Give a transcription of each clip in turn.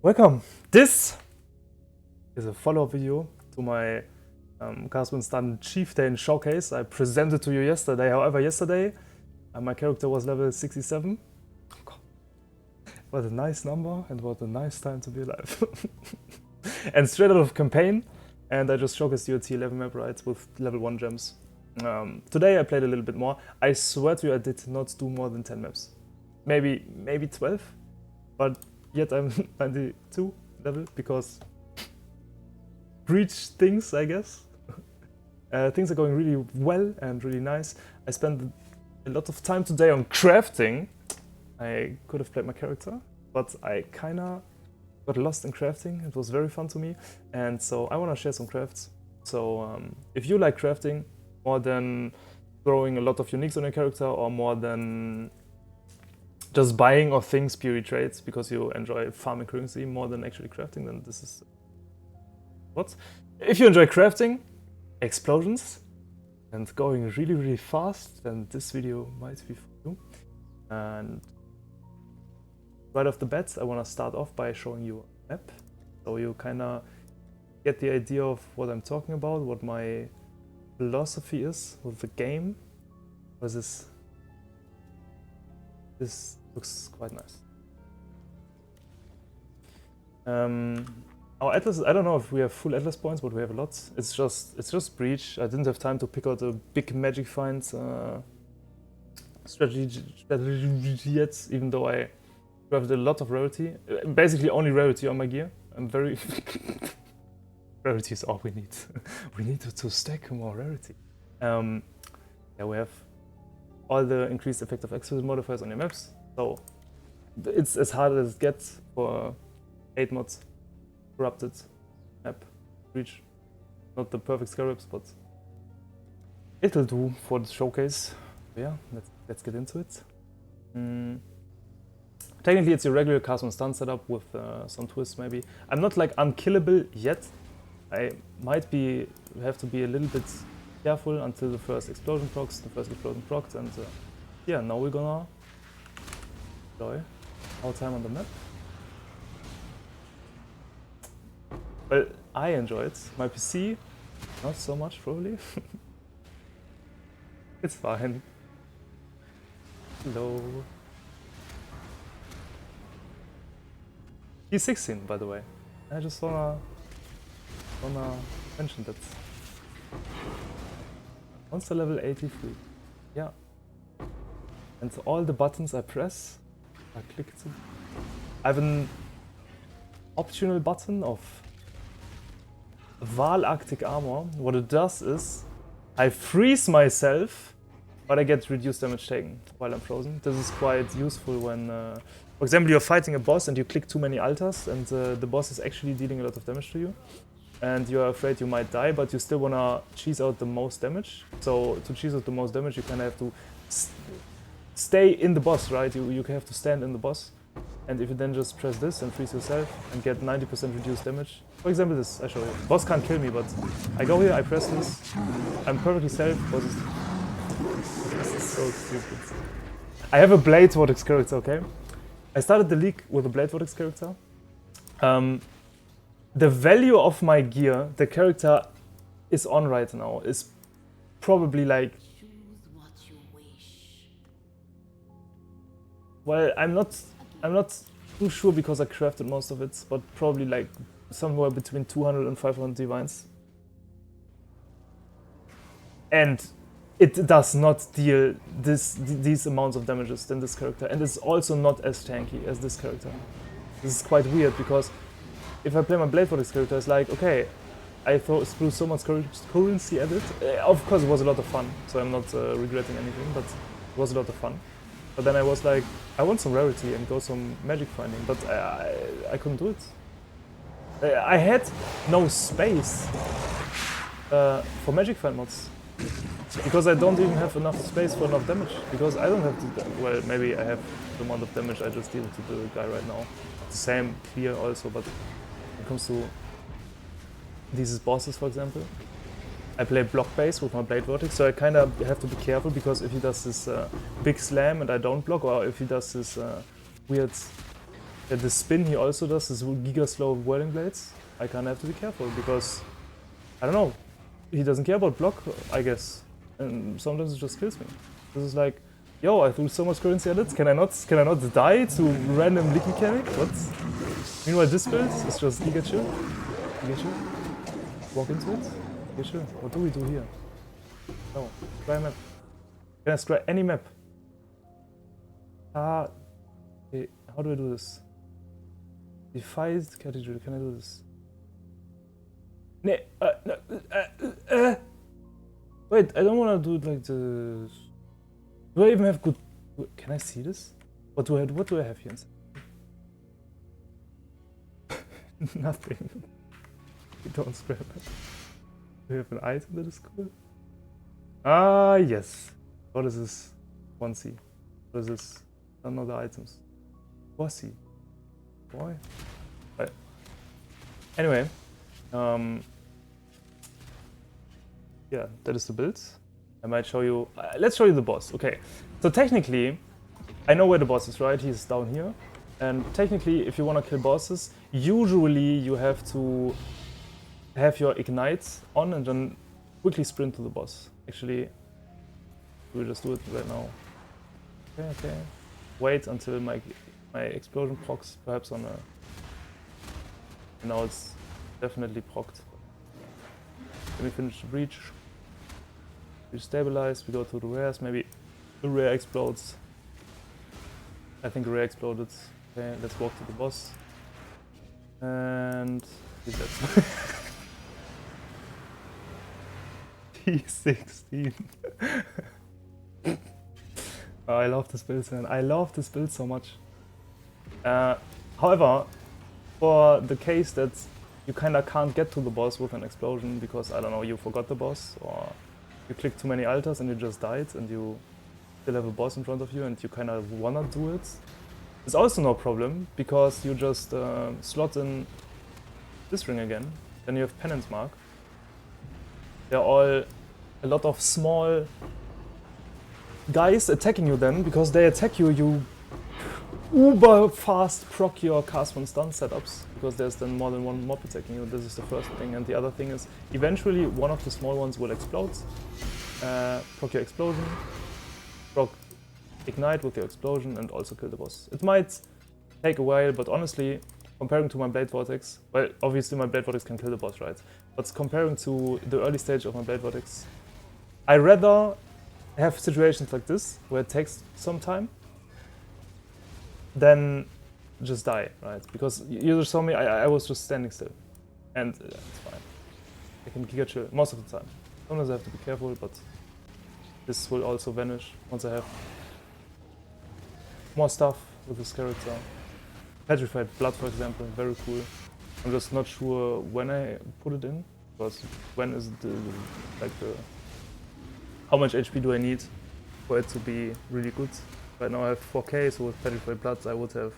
Welcome! This is a follow-up video to my Casper's Done Chieftain showcase. I presented to you yesterday. However, yesterday my character was level 67. Oh God. What a nice number and what a nice time to be alive. And straight out of campaign, and I just showcased you a T11 map, right, with level 1 gems. Today I played a little bit more. I swear to you I did not do more than 10 maps. Maybe 12, but yet I'm 92 level because breach things, I guess. Things are going really well and really nice. I spent a lot of time today on crafting. I could have played my character, but I kinda got lost in crafting. It was very fun to me, and so I want to share some crafts. So if you like crafting more than throwing a lot of uniques on your character, or more than just buying of things purely trades because you enjoy farming currency more than actually crafting, then this is what. If you enjoy crafting, explosions, and going really fast, then this video might be for you. And right off the bat, I want to start off by showing you a map, so you kind of get the idea of what I'm talking about, what my philosophy is with the game. Because this looks quite nice. Our atlas, I don't know if we have full atlas points, but we have a lot. It's just breach. I didn't have time to pick out a big magic find strategy yet, even though I crafted a lot of rarity. Basically only rarity on my gear. I'm very rarity is all we need. We need to stack more rarity. Yeah, we have all the increased effective explosion modifiers on your maps, so it's as hard as it gets for 8 mods corrupted map breach. Not the perfect scarabs, but it'll do for the showcase. Yeah, let's get into it. Technically it's your regular cast on stun setup with some twists maybe. I'm not like unkillable yet. I might have to be a little bit careful until the first explosion procs, and yeah, now we're gonna enjoy our time on the map. Well, I enjoy it. My PC, not so much probably. It's fine. Hello. He's 16, by the way. I just wanna mention that. Monster level 83. Yeah. And all the buttons I press, I click to. I have an optional button of Val Arctic Armor. What it does is I freeze myself, but I get reduced damage taken while I'm frozen. This is quite useful when, for example, you're fighting a boss and you click too many altars, and the boss is actually dealing a lot of damage to you. And you're afraid you might die, but you still want to cheese out the most damage. So to cheese out the most damage, you kind of have to stay in the boss, right? You have to stand in the boss. And if you then just press this and freeze yourself and get 90% reduced damage. For example, this, I show you. Boss can't kill me, but I go here, I press this. I'm perfectly safe. Boss is... This is so stupid. I have a Blade Vortex character, okay? I started the league with a Blade Vortex character. The value of my gear, the character is on right now, is probably like... Well, I'm not too sure because I crafted most of it, but probably like somewhere between 200 and 500 divines. And it does not deal these amounts of damages than this character, and it's also not as tanky as this character. This is quite weird because if I play my Blade Vortex character, it's like, okay, I threw so much currency at it. Of course it was a lot of fun, so I'm not regretting anything, but it was a lot of fun. But then I was like, I want some rarity and go some magic finding, but I couldn't do it. I had no space for magic find mods. Because I don't even have enough space for enough damage. Because I don't have to, well, maybe I have the amount of damage I just deal to the guy right now. The same here also, but when it comes to these bosses, for example, I play block base with my Blade Vortex, so I kind of have to be careful, because if he does this big slam and I don't block, or if he does this weird the spin he also does is giga slow whirling blades. I kind of have to be careful because, I don't know, he doesn't care about block, I guess. And sometimes it just kills me. This is like, yo, I threw so much currency at it, can I not die to random league mechanic? What? Meanwhile this build is just giga chill. Giga chill. Walk into it. Giga chill. What do we do here? No. Try a map. Can I try any map? Okay, how do I do this? Defied category, can I do this? Wait, I don't want to do it like this. Do I even have good... Can I see this? What do I have here inside? Nothing. You don't scrap it. Do we have an item that is cool? Ah, yes. What is this? 1C. What is this? Another items. 4C. Boy. Right. Anyway. Yeah, that is the build. I might show you... let's show you the boss. Okay. So technically, I know where the boss is, right? He's down here. And technically, if you want to kill bosses, usually you have to have your ignite on and then quickly sprint to the boss. Actually, we'll just do it right now. Okay. Wait until my explosion procs, perhaps on a... Now it's definitely procced. Let me finish the breach. We stabilize, we go to the rares, maybe the rare explodes. I think the rare exploded. Okay, let's walk to the boss. And he's dead. T16. Oh, I love this build, man. I love this build so much. However, for the case that you kinda can't get to the boss with an explosion because, I don't know, you forgot the boss or you clicked too many altars and you just died and you still have a boss in front of you and you kinda wanna do it, it's also no problem because you just slot in this ring again. Then you have Penance Mark. They're all a lot of small guys attacking you then, because they attack you, you uber fast proc your cast one stun setups, because there's then more than one mob attacking you. This is the first thing, and the other thing is eventually one of the small ones will explode. Proc your explosion, proc ignite with your explosion, and also kill the boss. It might take a while, but honestly, comparing to my Blade Vortex, well, obviously my Blade Vortex can kill the boss, right? But comparing to the early stage of my Blade Vortex, I rather have situations like this, where it takes some time, than just die, right? Because you just saw me, I was just standing still. And it's fine. I can giga chill most of the time. Sometimes I have to be careful, but this will also vanish once I have more stuff with this character. Petrified Blood, for example, very cool. I'm just not sure when I put it in, because when is the how much HP do I need for it to be really good? Right now I have 4k, so with Petrified Blood I would have,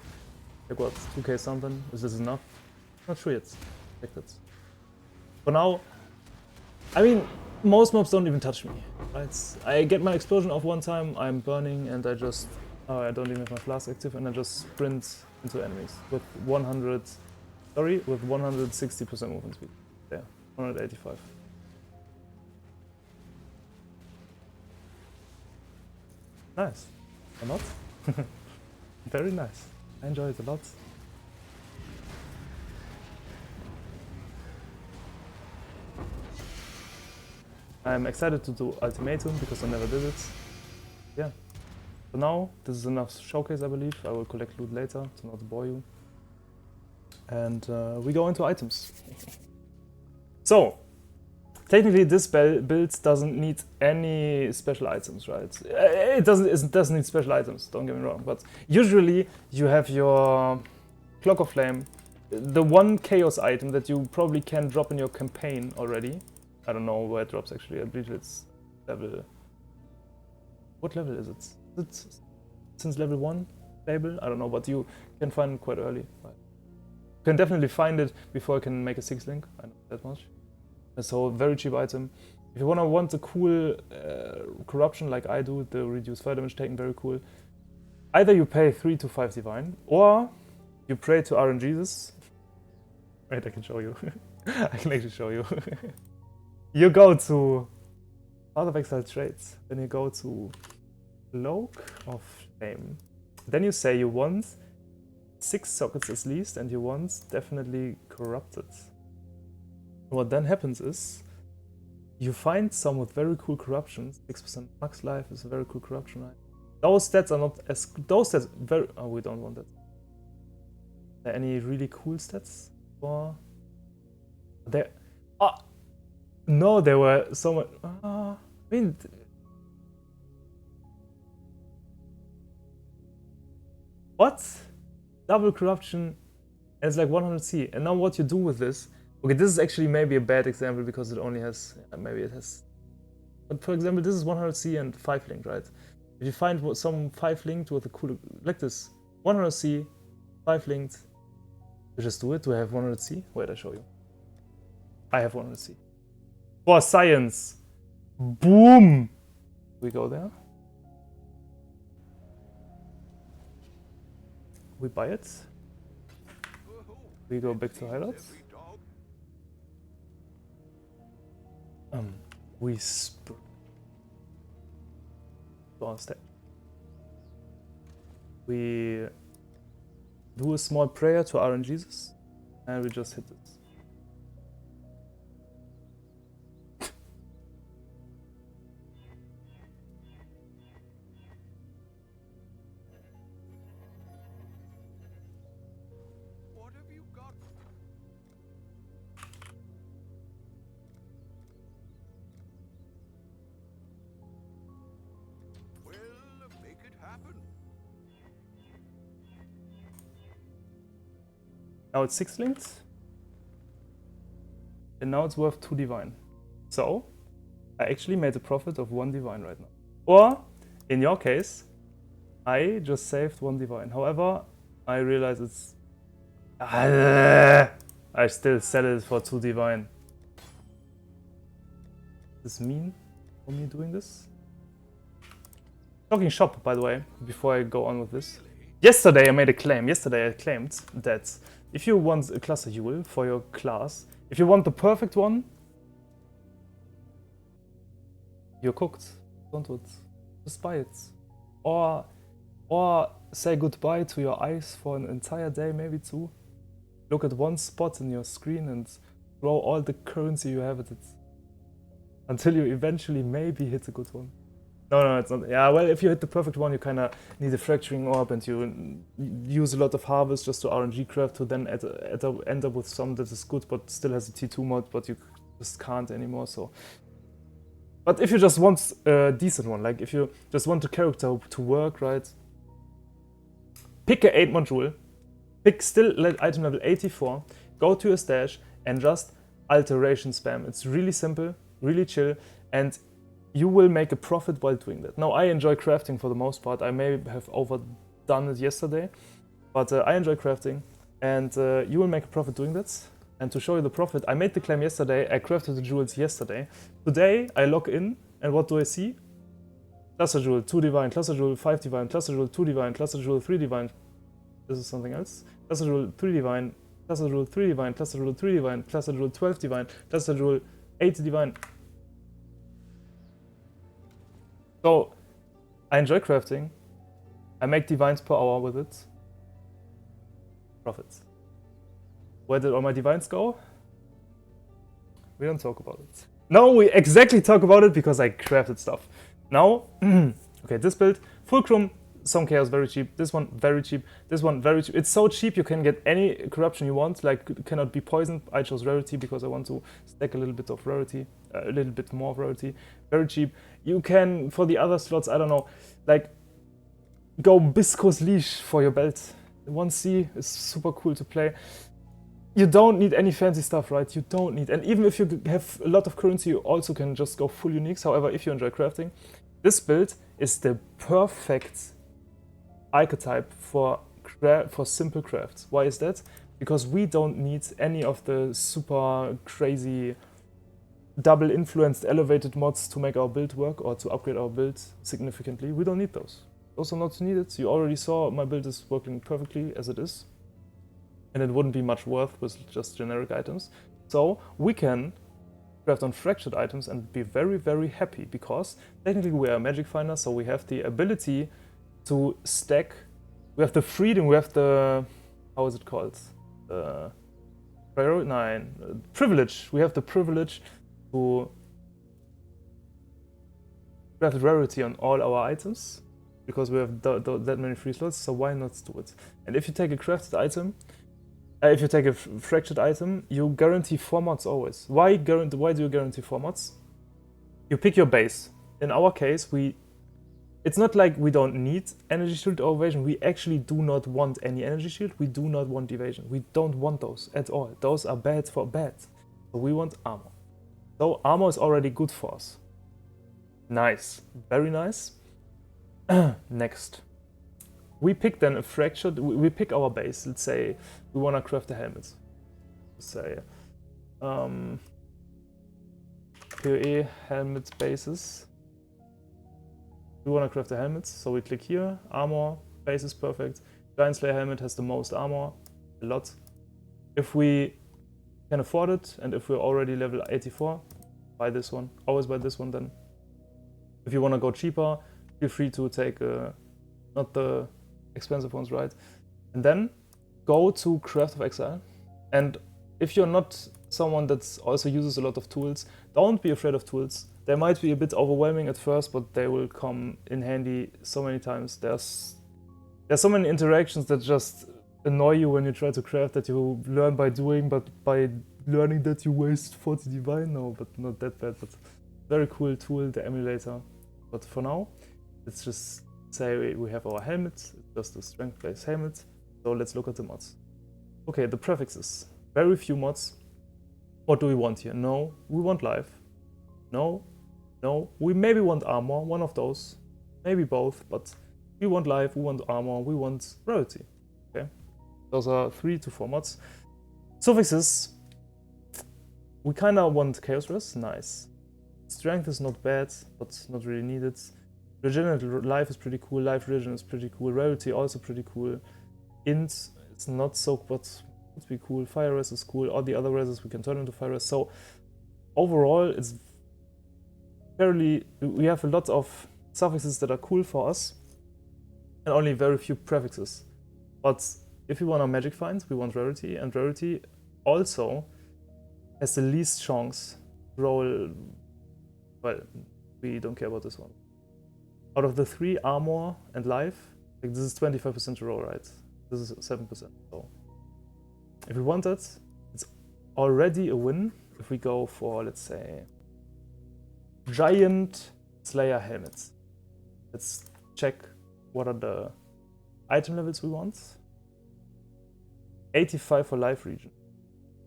like what, 2k something? Is this enough? Not sure yet. Like that. For now, I mean, most mobs don't even touch me. Right? I get my explosion off one time, I'm burning, and I just, I don't even have my flask active, and I just sprint into enemies with 160% movement speed. Yeah, 185. Nice. Or not? Very nice. I enjoy it a lot. I'm excited to do Ultimatum because I never did it. Yeah. For now, this is enough showcase, I believe. I will collect loot later to not bore you. And we go into items. So, technically this build doesn't need any special items, right? It doesn't need special items, don't get me wrong. But usually you have your Clock of Flame, the one chaos item that you probably can drop in your campaign already. I don't know where it drops actually, I believe it's level... What level is it? Is it since level 1 label? I don't know, but you can find it quite early. Right? You can definitely find it before I can make a 6 link, I know that much. So, very cheap item. If you want a cool corruption like I do, the reduced fire damage taken, very cool. Either you pay 3 to 5 divine, or You pray to RNGesus. Wait, I can show you. I can actually show you. You go to Path of Exile Traits, then you go to Cloak of Flame. Then you say you want 6 sockets at least, and you want definitely corrupted. What then happens is you find some with very cool corruptions. 6% max life is a very cool corruption, right? Those stats are not as those stats very. Oh, we don't want that. Are there any really cool stats for there? No, there were so much. I mean, what? Double corruption, and it's like 100C. And now what you do with this? Okay, this is actually maybe a bad example because it only has, maybe it has. But for example, this is 100C and 5 linked, right? If you find some 5 linked with a cool, like this, 100C, 5 linked, you just do it. Do I have 100C? Wait, I show you. I have 100C. For science, boom! We go there. We buy it. We go back to highlights. We spray on stage. We do a small prayer to RNGesus, and we just hit it. Now it's 6 linked, and now it's worth 2 divine. So I actually made a profit of 1 divine right now. Or in your case, I just saved 1 divine. However, I realize it's I still sell it for 2 divine. Does this mean for me doing this? Talking shop, by the way, before I go on with this. Yesterday I made a claim. Yesterday I claimed that if you want a cluster jewel for your class, if you want the perfect one, you're cooked. Don't do it. Just buy it. Or say goodbye to your eyes for an entire day, maybe 2. Look at one spot in your screen and throw all the currency you have at it. Until you eventually maybe hit a good one. No, it's not. Yeah, well, if you hit the perfect one, you kind of need a fracturing orb, and you use a lot of harvest just to RNG craft to then end up with some that is good, but still has a T2 mod, but you just can't anymore. So, but if you just want a decent one, like if you just want the character to work, right? Pick a 8 module, pick still item level 84, go to your stash, and just alteration spam. It's really simple, really chill, and you will make a profit while doing that. Now, I enjoy crafting for the most part. I may have overdone it yesterday, but I enjoy crafting, and you will make a profit doing that. And to show you the profit, I made the claim yesterday. I crafted the jewels yesterday. Today, I log in, and what do I see? Cluster jewel, 2 divine, cluster jewel, 5 divine, cluster jewel, 2 divine, cluster jewel, 3 divine. This is something else. Cluster jewel, 3 divine, cluster jewel, 3 divine, cluster jewel, 3 divine, cluster jewel, 12 divine, cluster jewel, 8 divine. So, I enjoy crafting. I make divines per hour with it. Profits. Where did all my divines go? We don't talk about it. No, we exactly talk about it because I crafted stuff. Now, okay, this build, Fulcrum, Song Chaos, very cheap. This one, very cheap. This one, very cheap. It's so cheap you can get any corruption you want, like it cannot be poisoned. I chose rarity because I want to stack a little bit of rarity, a little bit more of rarity. Very cheap. You can, for the other slots, I don't know, like go Bisco's Leash for your belt. 1C is super cool to play. You don't need any fancy stuff, right? You don't need, and even if you have a lot of currency, you also can just go full uniques. However, if you enjoy crafting, this build is the perfect archetype for simple crafts. Why is that? Because we don't need any of the super crazy double influenced elevated mods to make our build work or to upgrade our build significantly. We don't need those. Those are not needed. You already saw my build is working perfectly as it is. and it wouldn't be much worth with just generic items. So we can craft on fractured items and be very, very happy, because technically we are a magic finder, so we have the ability to stack. We have the freedom, we have the, how is it called? Privilege. We have the privilege to craft rarity on all our items, because we have that many free slots, so why not do it? And if you take a crafted item, if you take a fractured item, you guarantee 4 mods always. Why do you guarantee 4 mods? You pick your base. In our case, it's not like we don't need energy shield or evasion. We actually do not want any energy shield. We do not want evasion. We don't want those at all. Those are bad for bad. So we want armor. So armor is already good for us. Nice. Very nice. Next. We pick then a fractured, we pick our base. Let's say we want to craft a helmet. Let's say PoE helmet bases. We want to craft a helmet, so we click here, armor, base is perfect. Giant Slayer helmet has the most armor, a lot. If we can afford it, and if we're already level 84, buy this one. Always buy this one then. If you want to go cheaper, feel free to take not the expensive ones, right? And then go to Craft of Exile. And if you're not someone that also uses a lot of tools, don't be afraid of tools. They might be a bit overwhelming at first, but they will come in handy so many times. There's so many interactions that just annoy you when you try to craft, that you learn by doing, but by learning that you waste 40 divine. No, but not that bad. But very cool tool, the emulator. But for now, let's just say we have our helmet. It's just a strength-based helmet. So let's look at the mods. Okay, the prefixes. Very few mods. What do we want here? No, we want life. No, no, we maybe want armor, one of those. Maybe both, but we want life, we want armor, we want rarity. Okay, those are 3 to 4 mods. Suffixes. We kind of want chaos res, nice. Strength is not bad, but not really needed. Regenerate life is pretty cool, life regen is pretty cool, rarity also pretty cool. Int is not so, but would be cool. Fire res is cool, all the other reses we can turn into fire res. So overall, it's fairly, we have a lot of suffixes that are cool for us, and only very few prefixes. But if we want our magic finds, we want rarity, and rarity also has the least chance to roll. Well, we don't care about this one. Out of the 3, armor and life, like this is 25% to roll, right? This is 7%. So if we want it, it's already a win. If we go for, let's say, Giant Slayer helmets. Let's check what are the item levels we want. 85 for life region.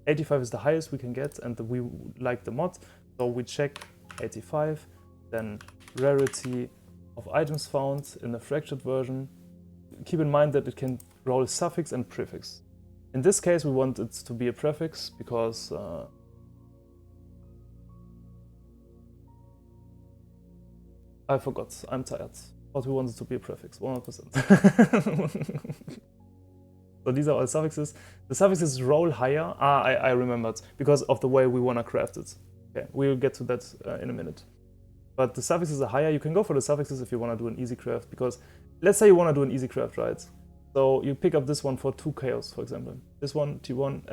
85 is the highest we can get, and we like the mod, so we check 85. Then rarity of items found in the fractured version. Keep in mind that it can roll suffix and prefix. In this case, we want it to be a prefix because I forgot. I'm tired. But we want it to be a prefix, 100%. So these are all suffixes. The suffixes roll higher. I remembered, because of the way we want to craft it. Okay, we'll get to that in a minute. But the suffixes are higher. You can go for the suffixes if you want to do an easy craft, because let's say you want to do an easy craft, right? So you pick up this one for 2 chaos, for example. This one, T1,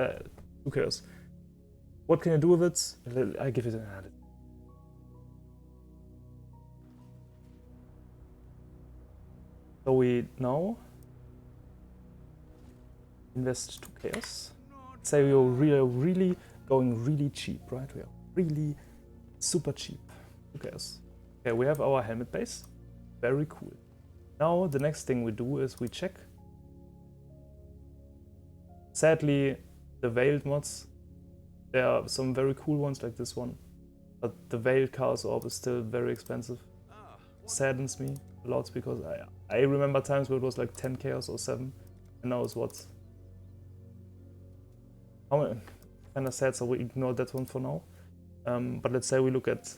2 chaos. What can you do with it? I give it an added. So we now invest 2 chaos. Say we are really going really cheap, right? We are really super cheap. 2 chaos. Okay, we have our helmet base. Very cool. Now the next thing we do is we check. Sadly, the veiled mods, there are some very cool ones like this one, but the veiled chaos orb is still very expensive. Saddens me a lot, because I remember times where it was like 10 chaos or 7, and now it's what? Kind of sad, so we ignore that one for now. But let's say we look at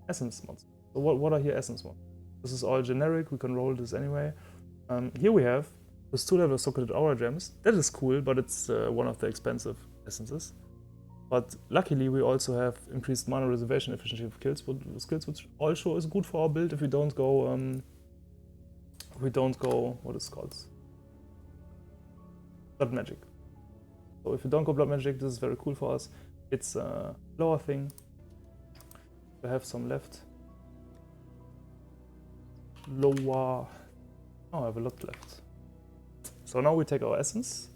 essence mods. So what are here essence mods? This is all generic, we can roll this anyway. Here we have With 2 level socketed aura gems. That is cool, but it's one of the expensive essences. But luckily we also have increased mana reservation efficiency of skills, which also is good for our build if we don't go what is it called? Blood magic. So if you don't go blood magic, this is very cool for us. It's a lower thing. We have some left. Lower. Oh, I have a lot left. So now we take our essence,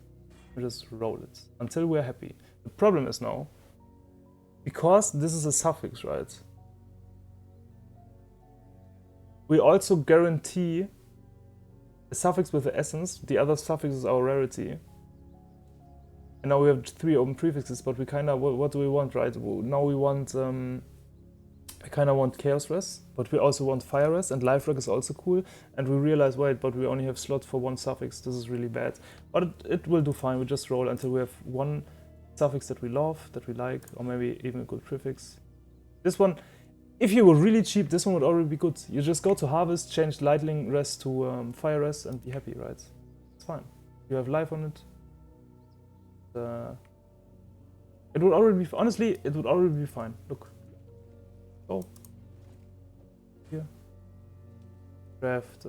we just roll it until we're happy. The problem is now, because this is a suffix, right? We also guarantee a suffix with the essence, the other suffix is our rarity. And now we have 3 open prefixes, but we kind of, what do we want, right? Now we want, I kind of want Chaos Rest, but we also want Fire Rest, and Life Rock is also cool. And we realize, wait, but we only have slots for 1 suffix. This is really bad. But it will do fine. We just roll until we have 1 suffix that we love, that we like, or maybe even a good prefix. This one, if you were really cheap, this one would already be good. You just go to Harvest, change Lightning Rest to Fire Rest, and be happy, right? It's fine. You have life on it. It would already be, honestly, it would already be fine. Look. Go. Here. Craft.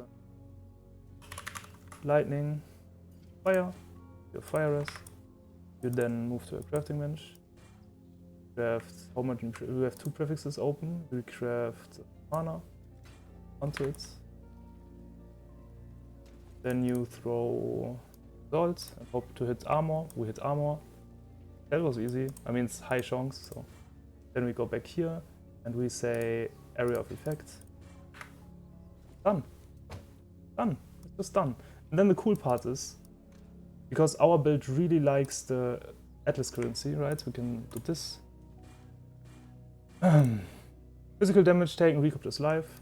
Lightning. Fire. Your Fire Rest. You then move to a crafting bench. Craft, how much? We have 2 prefixes open. We craft mana onto it. Then you throw salt and hope to hit armor. We hit armor. That was easy. I mean, it's high chance. So then we go back here and we say area of effect. Done. Done. It's just done. And then the cool part is, because our build really likes the Atlas currency, right? We can do this. Physical damage taken, recoup is life.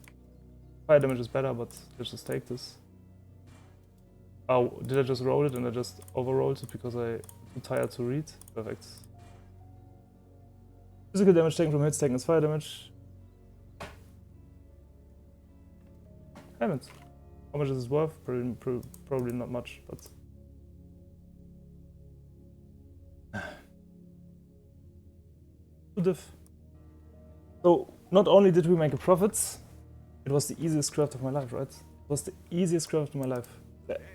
Fire damage is better, but let's just take this. Oh, did I just roll it and I just overrolled it because I'm too tired to read? Perfect. Physical damage taken from hits taken is fire damage. Damn it. How much is it worth? Probably not much, but... So, not only did we make a profit, it was the easiest craft of my life, right? It was the easiest craft of my life.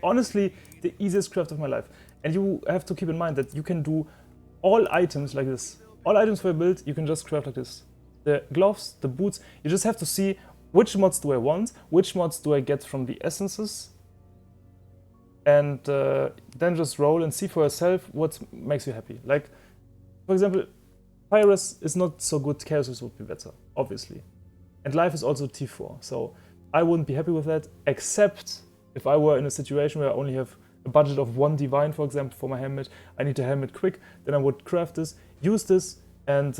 Honestly, the easiest craft of my life. And you have to keep in mind that you can do all items like this. All items for your build, you can just craft like this. The gloves, the boots, you just have to see which mods do I want, which mods do I get from the essences, and then just roll and see for yourself what makes you happy. Like, for example, Fire Rest is not so good, Chaos Rest would be better, obviously. And Life is also T4, so I wouldn't be happy with that, except if I were in a situation where I only have a budget of 1 Divine, for example, for my helmet, I need a helmet quick, then I would craft this, use this, and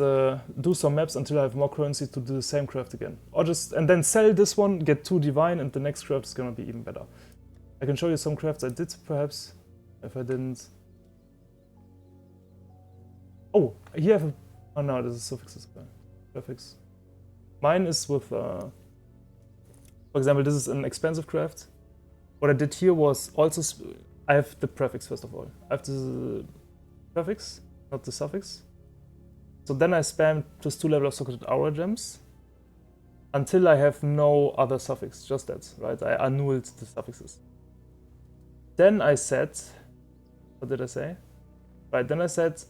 do some maps until I have more currency to do the same craft again. Or just, and then sell this one, get 2 Divine, and the next craft is gonna be even better. I can show you some crafts I did, perhaps, if I didn't. Oh, here I have a, oh no, this is suffixes. Prefix. Mine is with, for example, this is an expensive craft. What I did here was also, I have the prefix first of all. I have the prefix, not the suffix. So then I spammed just 2 level of socketed aura gems until I have no other suffix, just that, right? I annulled the suffixes. Then I said, what did I say? Right, then I said,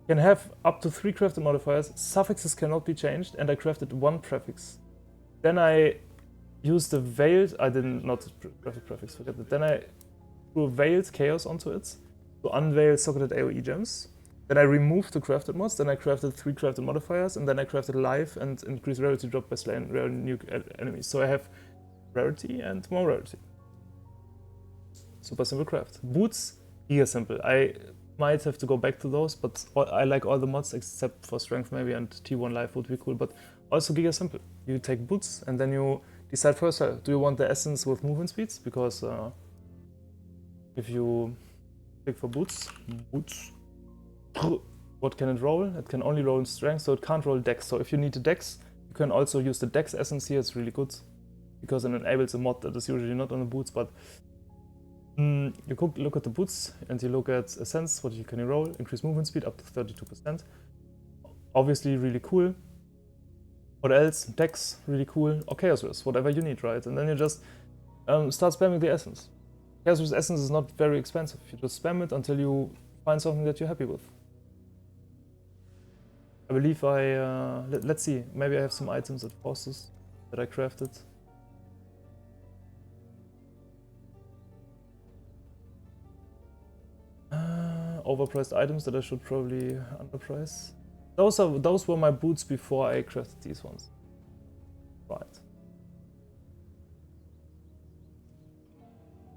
can have up to 3 crafted modifiers, suffixes cannot be changed, and I crafted 1 prefix. Then I used the veiled, I didn't, not craft the prefix, forget it. Then I threw veiled chaos onto it to unveil socketed AoE gems. Then I removed the crafted mods, then I crafted 3 crafted modifiers, and then I crafted life and increased rarity drop by slaying rare new enemies. So I have rarity and more rarity. Super simple craft. Boots, giga simple. I might have to go back to those, but I like all the mods except for strength maybe, and T1 life would be cool, but also giga simple. You take boots and then you decide for yourself. Do you want the essence with movement speeds? Because if you pick for boots, what can it roll? It can only roll in strength, so it can't roll dex. So if you need the dex, you can also use the dex essence here, it's really good. because it enables a mod that is usually not on the boots, but you look at the boots and you look at Ascents, what you can roll, increase movement speed up to 32%. Obviously really cool. What else? Dex, really cool. Or Chaos Risk, whatever you need, right? And then you just start spamming the Essence. Chaos Risk Essence is not very expensive. You just spam it until you find something that you're happy with. I believe let's see, maybe I have some items at forces that I crafted. Overpriced items that I should probably underprice. Those were my boots before I crafted these ones. Right.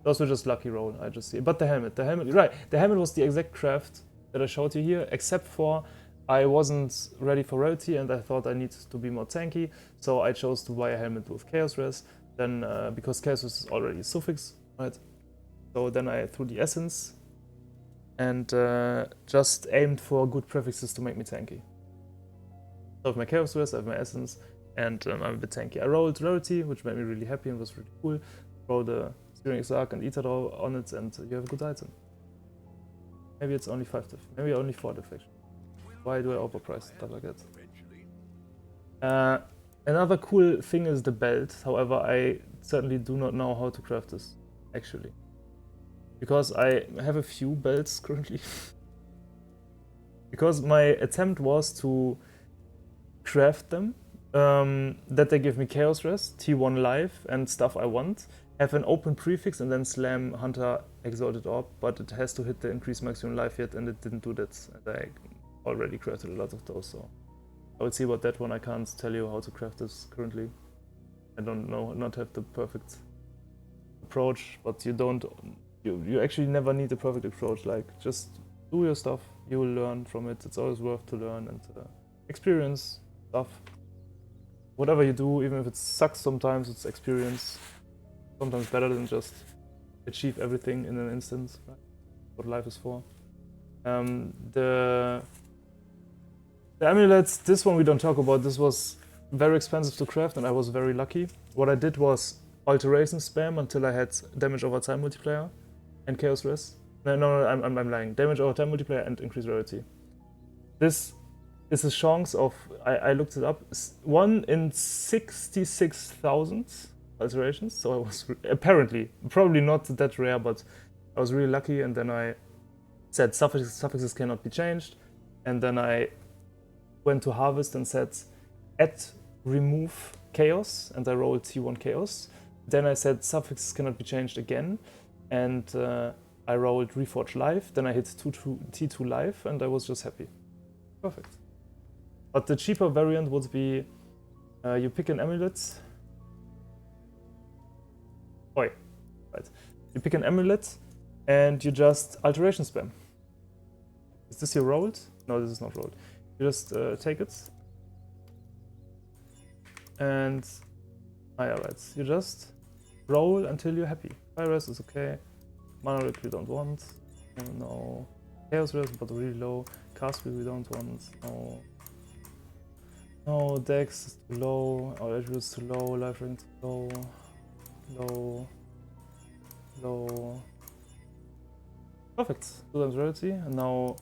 Those were just lucky roll, I just see. But the helmet, right. The helmet was the exact craft that I showed you here, except for I wasn't ready for rarity and I thought I needed to be more tanky, so I chose to buy a helmet with Chaos Res. Then, because Chaos Res is already a suffix, right? So then I threw the Essence and just aimed for good prefixes to make me tanky. So I have my Chaos Res, I have my Essence, and I'm a bit tanky. I rolled rarity, which made me really happy and was really cool. Rolled a Steering Exarch and Ether on it, and you have a good item. Maybe it's only 5 diff, maybe only 4 diff actually. Why do I overprice stuff like that? Another cool thing is the belt. However, I certainly do not know how to craft this, actually. Because I have a few belts currently. Because my attempt was to craft them, that they give me Chaos Rest, T1 life, and stuff I want. Have an open prefix and then slam Hunter Exalted Orb, but it has to hit the increase maximum life yet, and it didn't do that. And I already crafted a lot of those, so I would see about that one. I can't tell you how to craft this currently. I don't know, not have the perfect approach, but you actually never need a perfect approach. Like, just do your stuff, you will learn from it. It's always worth to learn and experience stuff. Whatever you do, even if it sucks sometimes, it's experience. Sometimes better than just achieve everything in an instant, right? What life is for. The amulets, this one we don't talk about. This was very expensive to craft and I was very lucky. What I did was alteration spam until I had damage over time multiplier and chaos res. No, I'm lying. Damage over time multiplier and increased rarity. This is a chance of, I looked it up, 1 in 66,000 alterations. So I was apparently, probably not that rare, but I was really lucky. And then I said suffixes cannot be changed. And then I went to harvest and said add remove chaos, and I rolled T1 chaos. Then I said suffixes cannot be changed again, and I rolled reforge life. Then I hit T2 life, and I was just happy. Perfect. But the cheaper variant would be you pick an amulet. Oi, right. You pick an amulet and you just alteration spam. Is this your rolled? No, this is not rolled. You just take it. And yeah, right. You just roll until you're happy. Fire rest is okay. Mana rip we don't want. No. Chaos rest, but really low. Cast speed we don't want. No. No, dex is too low. Our attributes too low. Life rank too low. Low. Low. Perfect. 2 times rarity. And now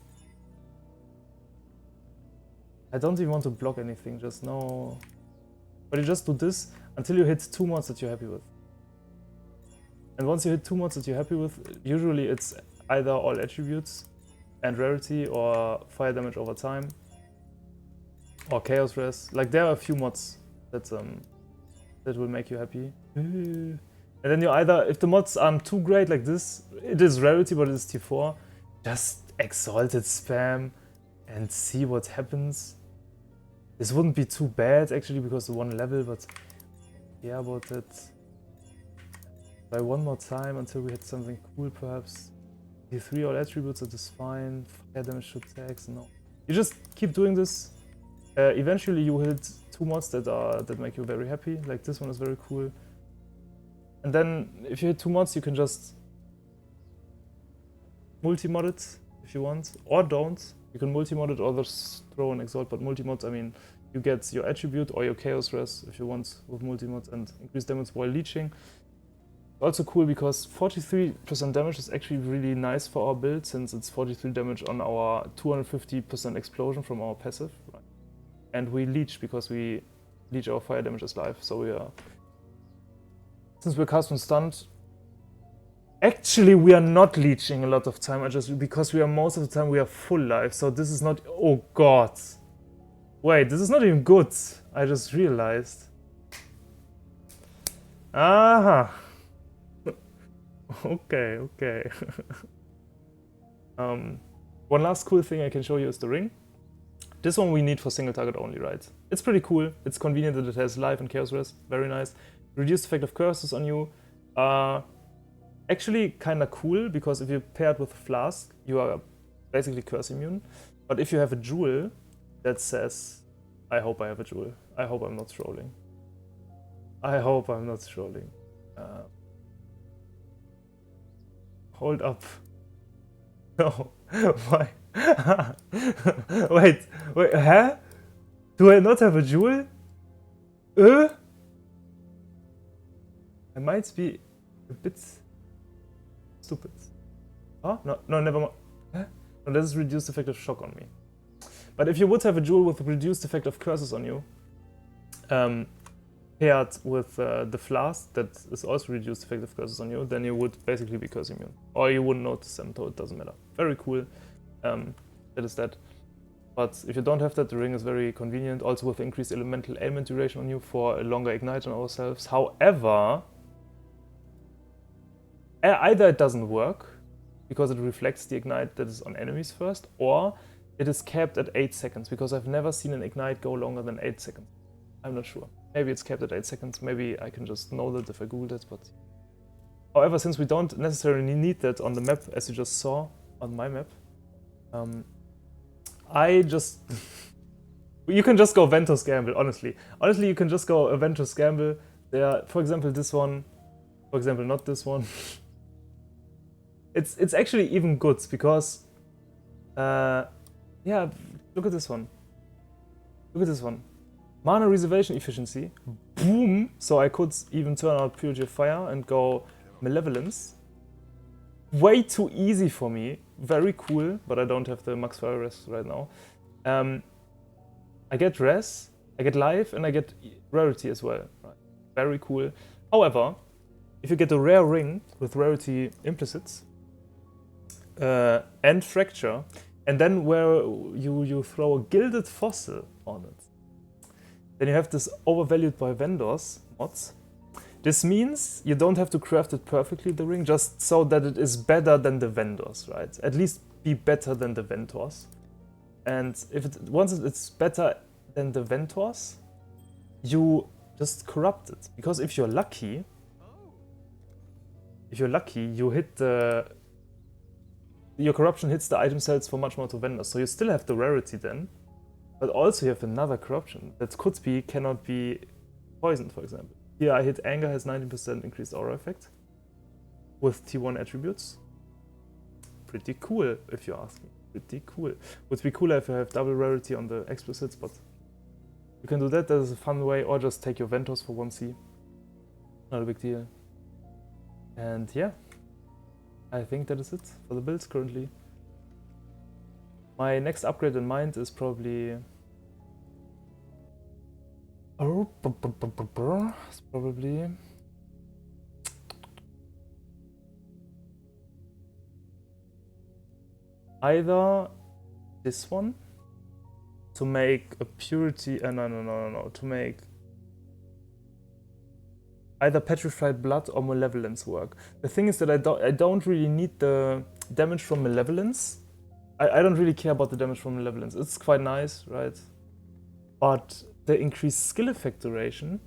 I don't even want to block anything, just no. But you just do this until you hit 2 mods that you're happy with. And once you hit 2 mods that you're happy with, usually it's either all attributes and rarity or fire damage over time or chaos res. Like, there are a few mods that will make you happy. And then you either, if the mods aren't too great like this, it is rarity but it is T4, just exalted spam and see what happens. This wouldn't be too bad actually because the 1 level, but yeah, about that. Try one more time until we hit something cool perhaps. T3 all attributes, that is fine. Fire damage to attacks, no. You just keep doing this. Eventually you hit 2 mods that make you very happy. Like this one is very cool. And then if you hit 2 mods, you can just multi-mod it if you want, or don't. You can multi-mod it or just throw an exalt, but multi-mod, I mean, you get your attribute or your chaos res if you want with multimod and increase damage while leeching. Also cool because 43% damage is actually really nice for our build since it's 43 damage on our 250% explosion from our passive. Right? And we leech because we leech our fire damage as life. So we are, since we're cast on stunned, actually we are not leeching a lot of time, because we are most of the time we are full life. So this is not, oh god. Wait, this is not even good. I just realized. Aha. Okay. One last cool thing I can show you is the ring. This one we need for single target only, right? It's pretty cool. It's convenient that it has life and chaos res. Very nice. Reduced effect of curses on you. Actually kind of cool because if you pair it with a flask, you are basically curse immune. But if you have a jewel that says, I hope I have a jewel. I hope I'm not trolling. Hold up. No. Why? wait, huh? Do I not have a jewel? I might be a bit stupid. Oh, no, never mind. Huh? No, this is reduced effect of shock on me. But if you would have a jewel with reduced effect of curses on you, paired with the flask that is also reduced effect of curses on you, then you would basically be curse immune. Or you wouldn't notice them, so it doesn't matter. Very cool. That is that. But if you don't have that, the ring is very convenient, also with increased elemental ailment duration on you for a longer ignite on ourselves. However, either it doesn't work, because it reflects the ignite that is on enemies first, or it is capped at 8 seconds, because I've never seen an ignite go longer than 8 seconds. I'm not sure. Maybe it's capped at 8 seconds, maybe I can just know that if I googled it, but... However, since we don't necessarily need that on the map, as you just saw on my map, I just... you can just go Ventus Gamble, honestly. Honestly, you can just go Ventus Gamble. There, for example, this one. For example, not this one. It's actually even good, because... yeah, look at this one. Look at this one. Mana reservation efficiency. Boom! So I could even turn out Purity of Fire and go Malevolence. Way too easy for me. Very cool, but I don't have the max fire res right now. I get res, I get life, and I get rarity as well. Right. Very cool. However, if you get a rare ring with rarity implicits and fracture, and then where you throw a gilded fossil on it, then you have this overvalued by vendors mods. This means you don't have to craft it perfectly, the ring, just so that it is better than the vendors, right? At least be better than the vendors. And if once it's better than the vendors, you just corrupt it. Because if you're lucky, you hit your corruption hits the item sales for much more to vendors. So you still have the rarity then, but also you have another corruption that cannot be poisoned, for example. Here I hit anger, has 19% increased aura effect with T1 attributes. Pretty cool, if you ask me. Pretty cool. Would be cooler if you have double rarity on the explicits, but you can do that. That is a fun way, or just take your Ventos for 1C. Not a big deal. And yeah, I think that is it for the builds currently. My next upgrade in mind is probably... It's probably... either this one to make a purity... no. To make either petrified blood or malevolence work. The thing is that I don't really need the damage from malevolence. I don't really care about the damage from malevolence. It's quite nice, right? But the increased skill effect duration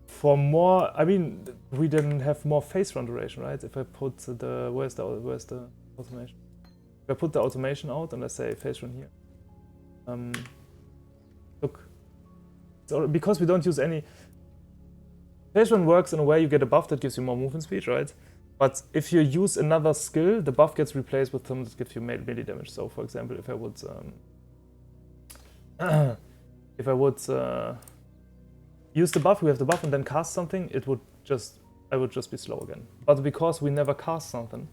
for more... I mean, we didn't have more phase run duration, right? If I put the... Where's the automation? If I put the automation out and I say phase run here. Look. So because we don't use any... Phase run works in a way you get a buff that gives you more movement speed, right? But if you use another skill, the buff gets replaced with something that gives you melee damage. So for example, if I would... if I would use the buff, we have the buff, and then cast something, I would just be slow again. But because we never cast something,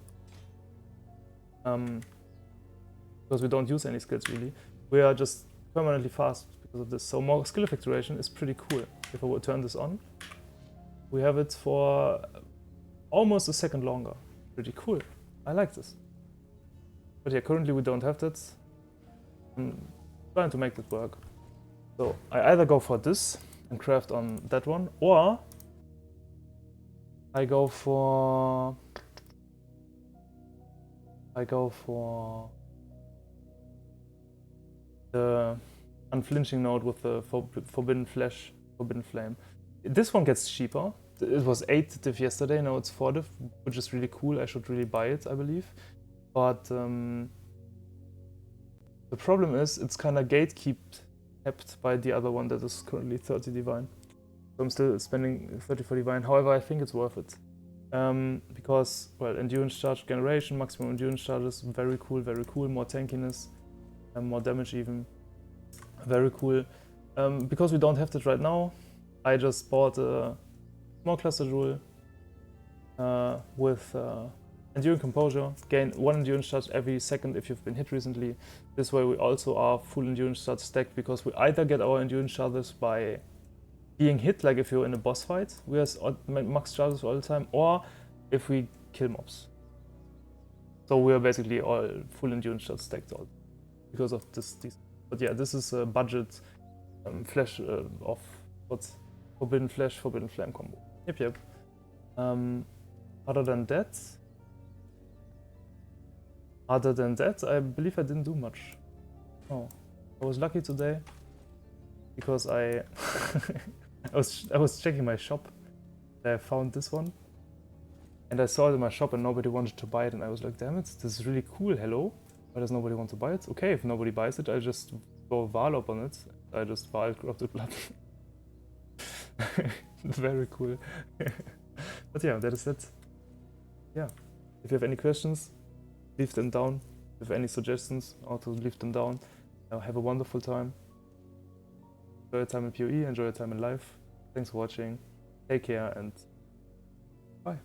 because we don't use any skills really, we are just permanently fast because of this. So more skill effect duration is pretty cool. If I would turn this on, we have it for almost a second longer. Pretty cool. I like this. But yeah, currently we don't have that. I'm trying to make that work. So I either go for this and craft on that one, or I go for the unflinching node with the forbidden flame. This one gets cheaper. It was 8 div yesterday, now it's 4 div, which is really cool. I should really buy it, I believe. But the problem is it's kind of kept by the other one that is currently 30 divine. So I'm still spending 30 for divine. However, I think it's worth it. Because, well, endurance charge generation, maximum endurance charges, very cool, more tankiness, and more damage even. Very cool. Because we don't have that right now, I just bought a small cluster jewel with enduring composure. Gain 1 endurance charge every second if you've been hit recently. This way we also are full endurance charge stacked, because we either get our endurance charges by being hit, like if you're in a boss fight, we have max charges all the time, or if we kill mobs. So we are basically all full endurance charge stacked all because of this. But yeah, this is a budget flash of what's forbidden flame combo. Yep. Other than that, I believe I didn't do much. Oh, I was lucky today because I was checking my shop. I found this one, and I saw it in my shop, and nobody wanted to buy it. And I was like, "Damn it, this is really cool. Hello, why does nobody want to buy it? Okay, if nobody buys it, I just go Varlop on it. I just Val Corrupted Blood." Very cool. But yeah, that is it. Yeah, if you have any questions, leave them down. If you have any suggestions, also leave them down. Have a wonderful time. Enjoy your time in PoE, enjoy your time in life. Thanks for watching. Take care and bye.